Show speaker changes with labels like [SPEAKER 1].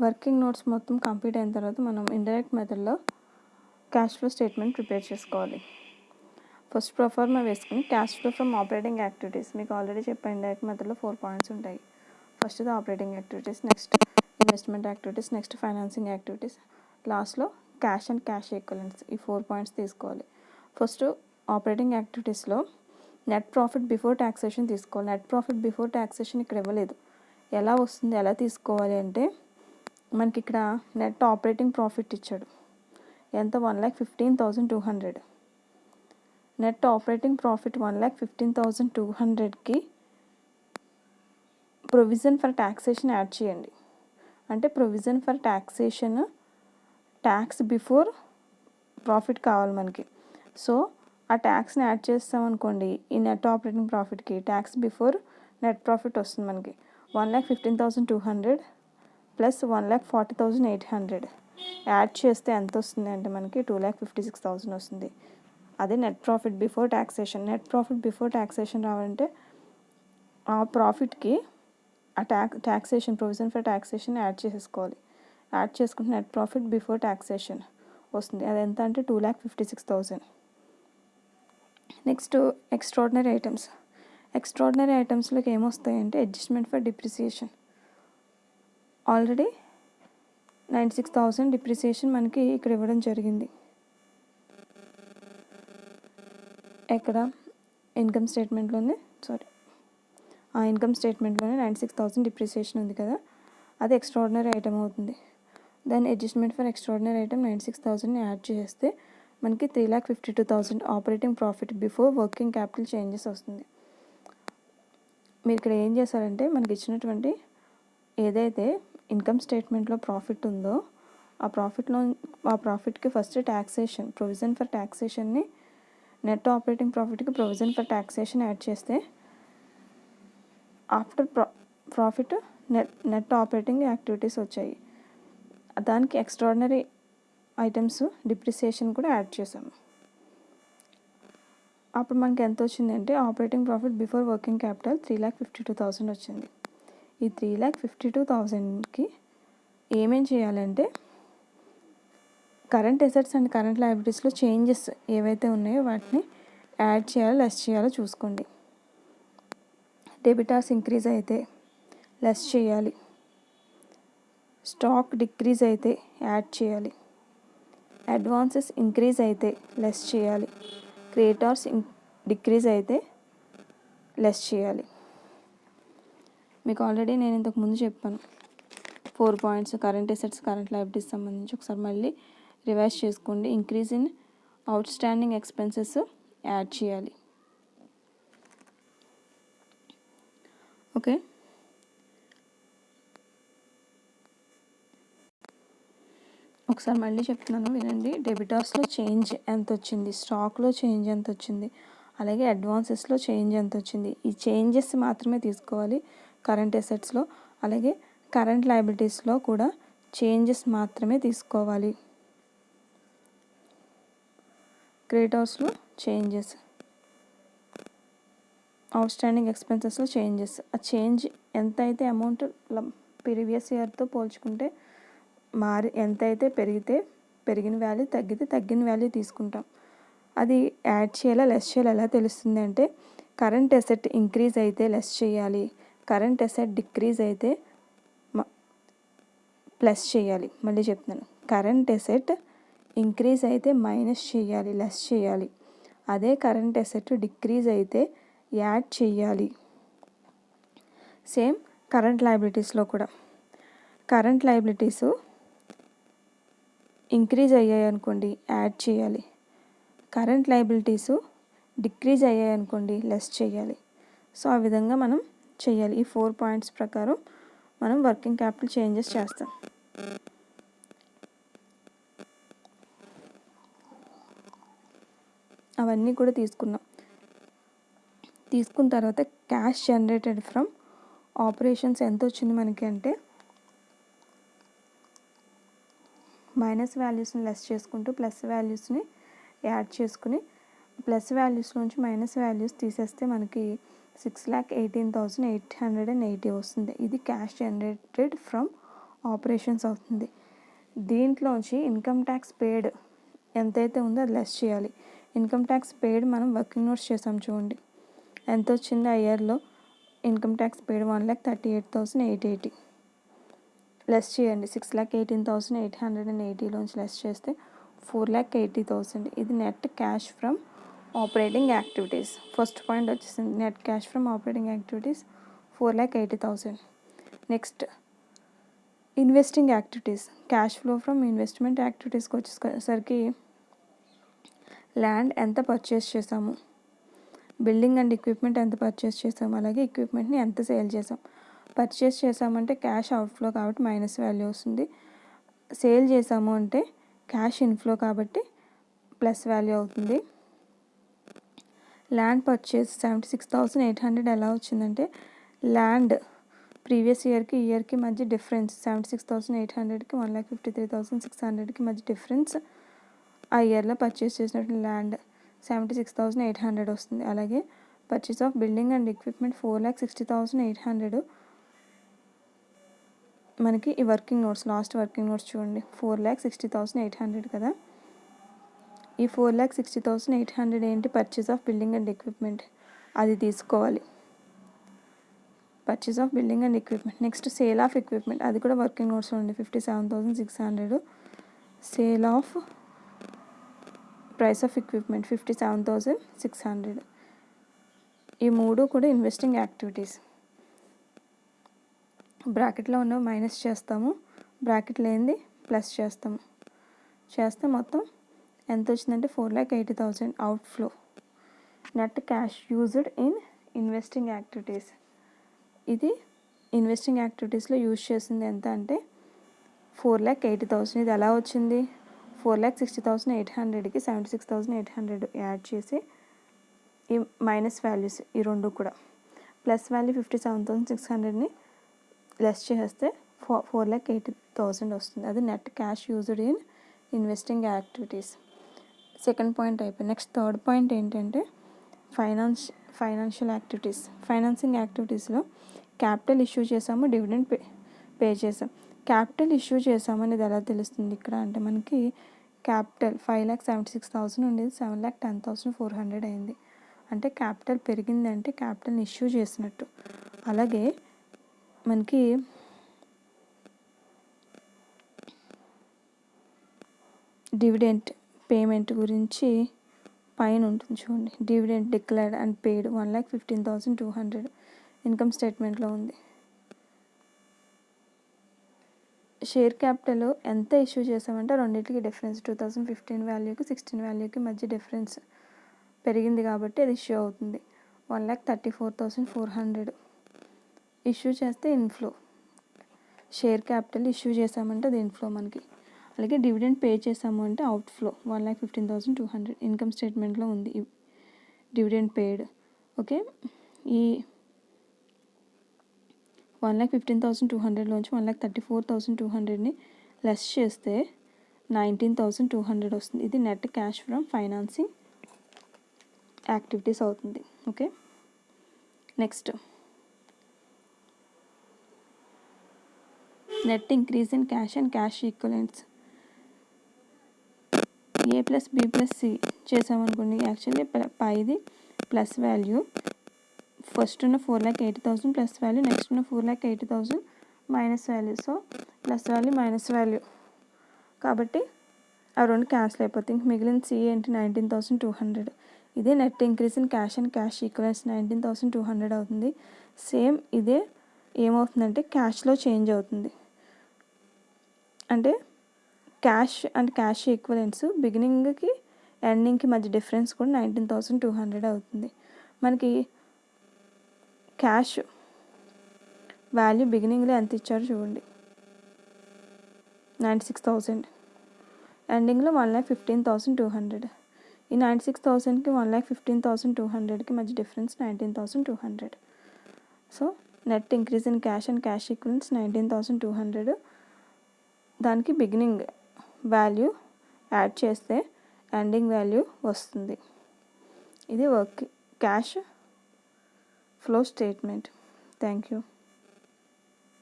[SPEAKER 1] Working notes మొత్తం complete అయిన తర్వాత మనం ఇండైరెక్ట్ మెథడ్లో క్యాష్ ఫ్లో స్టేట్మెంట్ ప్రిపేర్ చేసుకోవాలి. ఫస్ట్ ప్రొఫార్మా వేసుకుని cash flow from operating activities, మీకు ఆల్రెడీ చెప్పాను ఇండైరెక్ట్ మెథడ్లో 4 పాయింట్స్ ఉంటాయి. First operating activities, next investment activities, next financing activities, లాస్ట్లో క్యాష్ అండ్ క్యాష్ ఈక్వలెంట్స్. ఈ 4 పాయింట్స్ తీసుకోవాలి. ఫస్ట్ ఆపరేటింగ్ యాక్టివిటీస్లో నెట్ ప్రాఫిట్ బిఫోర్ ట్యాక్సేషన్ తీసుకోవాలి. నెట్ ప్రాఫిట్ బిఫోర్ ట్యాక్సేషన్ ఇక్కడ ఇవ్వలేదు. ఎలా వస్తుంది, ఎలా తీసుకోవాలి అంటే మనకి ఇక్కడ నెట్ ఆపరేటింగ్ ప్రాఫిట్ ఇచ్చాడు. ఎంత? 1,15,200. నెట్ ఆపరేటింగ్ ప్రాఫిట్ 1,15,200కి ప్రొవిజన్ ఫర్ ట్యాక్సేషన్ యాడ్ చేయండి. అంటే provision for taxation tax before profit కావాలి మనకి. సో ఆ ట్యాక్స్ని యాడ్ చేస్తామనుకోండి ఈ నెట్ ఆపరేటింగ్ ప్రాఫిట్కి, ట్యాక్స్ బిఫోర్ నెట్ ప్రాఫిట్ వస్తుంది మనకి 1,15,200 ప్లస్ 1,40,800 యాడ్ చేస్తే ఎంత వస్తుంది అంటే మనకి 2,56,000 వస్తుంది. అదే net profit before taxation. Net profit before taxation రావాలంటే ఆ ప్రాఫిట్కి ఆ taxation provision for taxation add చేసేసుకోవాలి. యాడ్ చేసుకుంటే నెట్ ప్రాఫిట్ బిఫోర్ ట్యాక్సేషన్ వస్తుంది. అది ఎంత అంటే 2,56,000. Next extraordinary items. ఎక్స్ట్రాడినరీ ఐటమ్స్లోకి ఏమొస్తాయంటే adjustment for depreciation. Already 96,000 depreciation మనకి ఇక్కడ ఇవ్వడం జరిగింది. ఎక్కడ? ఇన్కమ్ స్టేట్మెంట్లోనే, ఆ ఇన్కమ్ స్టేట్మెంట్లోనే 96,000 డిప్రిసియేషన్ ఉంది కదా, అది ఎక్స్ట్రాడినరీ ఐటమ్ అవుతుంది. దాన్ని అడ్జస్ట్మెంట్ ఫర్ ఎక్స్ట్రాడినరీ ఐటమ్ 96,000ని యాడ్ చేస్తే మనకి 3,52,000 operating profit before working capital changes వస్తుంది. మీరు ఇక్కడ ఏం చేశారంటే మనకి ఇచ్చినటువంటి ఏదైతే ఇన్కమ్ స్టేట్మెంట్లో ప్రాఫిట్ ఉందో ఆ ప్రాఫిట్కి ఫస్ట్ ట్యాక్సేషన్ ప్రొవిజన్ ఫర్ ట్యాక్సేషన్ని నెట్ ఆపరేటింగ్ ప్రాఫిట్కి ప్రొవిజన్ ఫర్ ట్యాక్సేషన్ యాడ్ చేస్తే after profit net operating activities వచ్చాయి. దానికి ఎక్స్ట్రాడినరీ ఐటమ్స్ డిప్రిసియేషన్ కూడా యాడ్ చేసాము. అప్పుడు మనకి ఎంత వచ్చిందంటే operating profit before working capital 3,52,000 వచ్చింది. ఈ 3,52,000కి ఏమేం చేయాలంటే కరెంట్ అసెట్స్ అండ్ కరెంట్ లయబిలిటీస్లో చేంజెస్ ఏవైతే ఉన్నాయో వాటిని యాడ్ చేయాలో లెస్ చేయాలో చూసుకోండి. డెబిటార్స్ ఇంక్రీజ్ అయితే లెస్ చేయాలి, స్టాక్ డిక్రీజ్ అయితే యాడ్ చేయాలి, అడ్వాన్సెస్ ఇంక్రీజ్ అయితే లెస్ చేయాలి, క్రెడిటార్స్ డిక్రీజ్ అయితే లెస్ చేయాలి. మీకు ఆల్రెడీ నేను ఇంతకు ముందు చెప్పాను 4 points current assets current liabilities సంబంధించి. ఒకసారి మళ్ళీ రివైజ్ చేసుకోండి. Increase in out standing expenses add చేయాలి. ఓకే, ఒకసారి మళ్ళీ చెప్తున్నాను వినండి. డెబిటార్స్లో చేంజ్ ఎంత వచ్చింది, స్టాక్లో చేంజ్ ఎంత వచ్చింది, అలాగే అడ్వాన్సెస్లో చేంజ్ ఎంత వచ్చింది. ఈ చేంజెస్ మాత్రమే తీసుకోవాలి కరెంట్ అసెట్స్లో. అలాగే కరెంట్ లయబిలిటీస్లో కూడా చేంజెస్ మాత్రమే తీసుకోవాలి. క్రెడిటార్స్లో చేంజెస్, అవుట్ స్టాండింగ్ ఎక్స్పెన్సెస్లో చేంజెస్. ఆ చేంజ్ ఎంత అయితే అమౌంట్ ప్రీవియస్ ఇయర్తో పోల్చుకుంటే ఎంతైతే పెరిగిన వాల్యూ, తగ్గిన వాల్యూ తీసుకుంటాం. అది యాడ్ చేయాలా లెస్ చేయాలా ఎలా తెలుస్తుంది అంటే కరెంట్ అసెట్ ఇంక్రీజ్ అయితే లెస్ చేయాలి, కరెంట్ అసెట్ డిక్రీజ్ అయితే ప్లస్ చేయాలి. మళ్ళీ చెప్తున్నాను, కరెంట్ అసెట్ ఇంక్రీజ్ అయితే మైనస్ చేయాలి, లెస్ చేయాలి. అదే కరెంట్ అసెట్ డిక్రీజ్ అయితే యాడ్ చేయాలి. సేమ్ కరెంట్ లయబిలిటీస్లో కూడా కరెంట్ లయబిలిటీస్ ఇంక్రీజ్ అయ్యాయి అనుకోండి యాడ్ చేయాలి, కరెంట్ లయబిలిటీస్ డిక్రీజ్ అయ్యాయి అనుకోండి లెస్ చేయాలి. సో ఆ విధంగా మనం చేయాలి. ఈ 4 పాయింట్స్ ప్రకారం మనం వర్కింగ్ క్యాపిటల్ చేంజెస్ చేస్తాం. అవన్నీ కూడా తీసుకున్న తర్వాత క్యాష్ జనరేటెడ్ ఫ్రమ్ ఆపరేషన్స్ ఎంత వచ్చింది మనకి అంటే మైనస్ వాల్యూస్ని లెస్ చేసుకుంటూ ప్లస్ వాల్యూస్ని యాడ్ చేసుకుని ప్లస్ వాల్యూస్ నుంచి మైనస్ వాల్యూస్ తీసేస్తే మనకి 6,18,880 వస్తుంది. ఇది క్యాష్ జనరేటెడ్ ఫ్రమ్ ఆపరేషన్స్ అవుతుంది. దీంట్లోంచి ఇన్కమ్ ట్యాక్స్ పెయిడ్ ఎంతైతే ఉందో అది లెస్ చేయాలి. ఇన్కమ్ ట్యాక్స్ పెయిడ్ మనం వర్కింగ్ నోట్స్ చేసాం చూడండి, ఎంత వచ్చింది ఆ ఇయర్లో. ఇన్కమ్ ట్యాక్స్ పెయిడ్ 1,38,880 లెస్ చేయండి. 6,18,880లోంచి లెస్ చేస్తే 4,80,000. ఇది net cash from operating activities. First point వచ్చేసింది, net cash from operating activities 4,80,000. Next investing activities, cash flow from investment యాక్టివిటీస్కి వచ్చేసరికి ల్యాండ్ ఎంత పర్చేస్ చేసాము, బిల్డింగ్ అండ్ ఎక్విప్మెంట్ ఎంత పర్చేస్ చేసాము, అలాగే ఎక్విప్మెంట్ని ఎంత సేల్ చేసాం. పర్చేస్ చేసామంటే క్యాష్ అవుట్ఫ్లో కాబట్టి మైనస్ వాల్యూ వస్తుంది. సేల్ చేసాము అంటే క్యాష్ ఇన్ఫ్లో కాబట్టి ప్లస్ వాల్యూ అవుతుంది. ల్యాండ్ పర్చేస్ 76,800 ఎలా వచ్చిందంటే, ల్యాండ్ ప్రీవియస్ ఇయర్కి ఇయర్కి మధ్య డిఫరెన్స్ 76,800కి 1,53,600కి మధ్య డిఫరెన్స్ ఆ ఇయర్లో పర్చేస్ చేసినట్టు ల్యాండ్ 76,800 వస్తుంది. అలాగే purchase of building and equipment 4,60,800. మనకి ఈ working notes, last working notes చూడండి, 4,60,800 కదా. ఈ 4,60,800 ఏంటి, purchase of building and equipment, అది తీసుకోవాలి. Purchase of building and equipment. Next sale of equipment, అది కూడా వర్కింగ్ నోట్స్ ఉంది, 57,600. Sale of price of equipment 57,600. ఈ మూడు కూడా ఇన్వెస్టింగ్ యాక్టివిటీస్. బ్రాకెట్లో ఉన్న మైనస్ చేస్తాము, బ్రాకెట్ లేనిది ప్లస్ చేస్తాము. చేస్తే మొత్తం ఎంత వచ్చిందంటే 4,80,000 outflow. Net cash used in investing activities. ఇది ఇన్వెస్టింగ్ యాక్టివిటీస్లో యూజ్ చేసింది ఎంత అంటే 4,80,000. ఇది ఎలా వచ్చింది, 4,60,800కి 76,800 యాడ్ చేసి ఈ మైనస్ వాల్యూస్ ఈ రెండు కూడా ప్లస్ వాల్యూ 57,600ని లెస్ చేస్తే 4,80,000 వస్తుంది. అది net cash used in investing activities. Second point అయిపోయింది. నెక్స్ట్ థర్డ్ పాయింట్ ఏంటంటే ఫైనాన్షియల్ యాక్టివిటీస్. ఫైనాన్సింగ్ యాక్టివిటీస్లో క్యాపిటల్ ఇష్యూ చేసాము, డివిడెండ్ పే చేసాం. క్యాపిటల్ ఇష్యూ చేసామనేది ఎలా తెలుస్తుంది ఇక్కడ అంటే, మనకి క్యాపిటల్ 5,76,000 ఉండేది 7,10,400 అయింది. అంటే క్యాపిటల్ పెరిగిందంటే క్యాపిటల్ని ఇష్యూ చేసినట్టు. అలాగే మనకి డివిడెంట్ పేమెంట్ గురించి పైన ఉంటుంది చూడండి, dividend declared and paid 1,15,200 income స్టేట్మెంట్లో ఉంది. షేర్ క్యాపిటల్ ఎంత ఇష్యూ చేసామంటే రెండింటికి డిఫరెన్స్ 2015 వాల్యూకి 16 వాల్యూకి మధ్య డిఫరెన్స్ పెరిగింది కాబట్టి అది ఇష్యూ అవుతుంది. 1,34,400 ఇష్యూ చేస్తే ఇన్ఫ్లో. షేర్ క్యాపిటల్ ఇష్యూ చేసామంటే అది ఇన్ఫ్లో మనకి. అలాగే డివిడెండ్ పే చేసాము అంటే అవుట్ఫ్లో 1,15,200 ఇన్కమ్ స్టేట్మెంట్లో ఉంది డివిడెండ్ పెయిడ్. ఓకే, ఈ 1,15,200లోంచి 1,34,200ని లెస్ చేస్తే 19,200 వస్తుంది. ఇది net cash from financing activities అవుతుంది. Okay, next net increase in cash and cash equivalents. A+B+C చేసామనుకోండి, యాక్చువల్లీ పైది ప్లస్ వాల్యూ, ఫస్ట్ ఉన్న 4,80,000 ప్లస్ వాల్యూ, నెక్స్ట్ ఉన్న 4,80,000 minus value. So plus value minus value కాబట్టి ఆ రెండు క్యాన్సిల్ అయిపోతాయి. ఇంక మిగిలిన సి ఏంటి, 19,200. ఇదే net increase in cash and cash equivalents 19,200 అవుతుంది. సేమ్ ఇదే ఏమవుతుందంటే క్యాష్లో చేంజ్ అవుతుంది. అంటే క్యాష్ అండ్ క్యాష్ ఈక్వలెంట్స్ బిగినింగ్కి ఎండింగ్కి మధ్య డిఫరెన్స్ కూడా 19,200 అవుతుంది. మనకి క్యాష్ వాల్యూ బిగినింగ్లో ఎంత ఇచ్చారో చూడండి, 96,000, ఎండింగ్లో 1,15,200. ఈ 96,000కి 1,15,200కి మధ్య difference 19,200. So net increase in cash and cash equivalents 19,200. దానికి బిగినింగ్ వాల్యూ యాడ్ చేస్తే ఎండింగ్ వాల్యూ వస్తుంది. ఇది cash flow statement. Thank you.